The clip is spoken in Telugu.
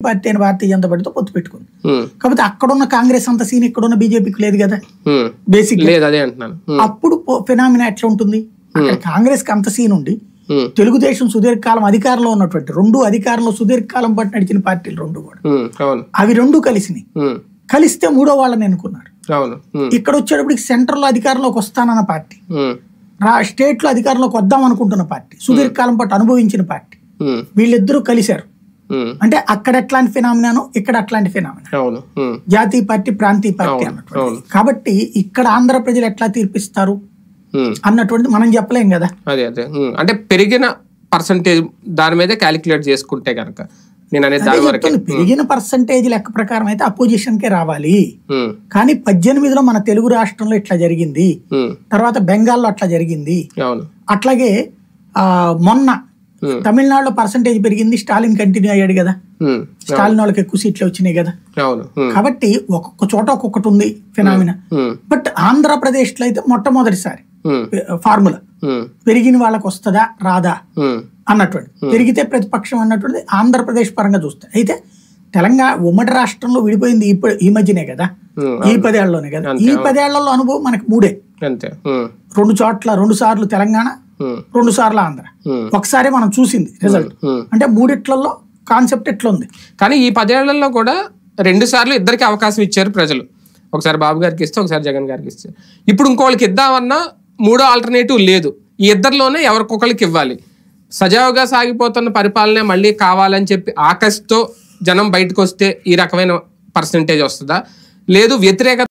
పార్టీ అయిన భారతీయ జనతా పార్టీతో పొత్తు పెట్టుకుంది. కాకపోతే అక్కడున్న కాంగ్రెస్ అంత సీన్ ఇక్కడున్న బీజేపీకి లేదు కదా బేసిక్. అప్పుడు ఫినామినా ఎట్లా ఉంటుంది? అక్కడ కాంగ్రెస్ కి అంత సీన్ ఉండి తెలుగుదేశం సుదీర్ఘకాలం అధికారంలో ఉన్నటువంటి రెండు అధికారంలో సుదీర్ఘకాలం పాటు నడిచిన పార్టీలు రెండు కూడా అవి రెండు కలిస్తే మూడో వాళ్ళని ఎన్నుకున్నారు. ఇక్కడ వచ్చేటప్పటికి సెంట్రల్ లో అధికారంలోకి వస్తానన్న పార్టీ, స్టేట్ లో అధికారంలోకి వద్దాం అనుకుంటున్న పార్టీ, సుదీర్ఘకాలం పాటు అనుభవించిన పార్టీ, వీళ్ళిద్దరూ కలిశారు. అంటే అక్కడ ఎట్లాంటి ఫినామినాను, ఇక్కడ అట్లాంటి ఫినామినా, జాతీయ పార్టీ ప్రాంతీయ పార్టీ అన్నటువంటి. కాబట్టి ఇక్కడ ఆంధ్ర ప్రజలు ఎట్లా తీర్పిస్తారు అన్నటువంటిది మనం చెప్పలేం కదా. అదే అదే అంటే పెరిగిన పర్సంటేజ్ దాని మీద క్యాలిక్యులేట్ చేసుకుంటే కనుక పెరిగిన పర్సంటేజ్ లెక్క ప్రకారం అయితే అపోజిషన్ కే రావాలి. కానీ 18లో మన తెలుగు రాష్ట్రంలో ఇట్లా జరిగింది, తర్వాత బెంగాల్లో అట్లా జరిగింది, అట్లాగే మొన్న తమిళనాడులో పర్సంటేజ్ పెరిగింది, స్టాలిన్ కంటిన్యూ అయ్యాడు కదా, స్టాలిన్ వాళ్ళకి ఎక్కువ సీట్లు వచ్చినాయి కదా. కాబట్టి ఒక్కొక్క చోట ఒక్కొక్కటి ఉంది ఫినామినా. బట్ ఆంధ్రప్రదేశ్ లో అయితే మొట్టమొదటిసారి ఫార్ములా పెరిగిన వాళ్ళకి వస్తుందా రాదా అన్నటువంటి, పెరిగితే ప్రతిపక్షం అన్నటువంటి ఆంధ్రప్రదేశ్ పరంగా చూస్తే. అయితే తెలంగాణ ఉమ్మడి రాష్ట్రంలో విడిపోయింది ఈ మధ్యనే కదా, ఈ 10 ఏళ్లలోనే కదా. ఈ 10 ఏళ్లలో అనుభవం మనకి 3 రెండు చోట్ల 2 సార్లు తెలంగాణ, 2 సార్లు ఆంధ్ర, ఒకసారి మనం చూసింది రిజల్ట్. అంటే 3 కాన్సెప్ట్ ఎట్లా ఉంది. కానీ ఈ 10 ఏళ్లలో కూడా 2 సార్లు ఇద్దరికి అవకాశం ఇచ్చారు ప్రజలు. ఒకసారి బాబు గారికి ఇస్తే, ఒకసారి జగన్ గారికి ఇస్తే. ఇప్పుడు ఇంకోళ్ళకి ఇద్దామన్నా 3వ ఆల్టర్నేటివ్ లేదు. ఈ ఇద్దరిలోనే ఎవరికొకరికి ఇవ్వాలి. సజావుగా సాగిపోతున్న పరిపాలనే మళ్ళీ కావాలని చెప్పి ఆకస్తో జనం బయటకు వస్తే ఈ రకమైన పర్సంటేజ్ వస్తుందా, లేదు వ్యతిరేక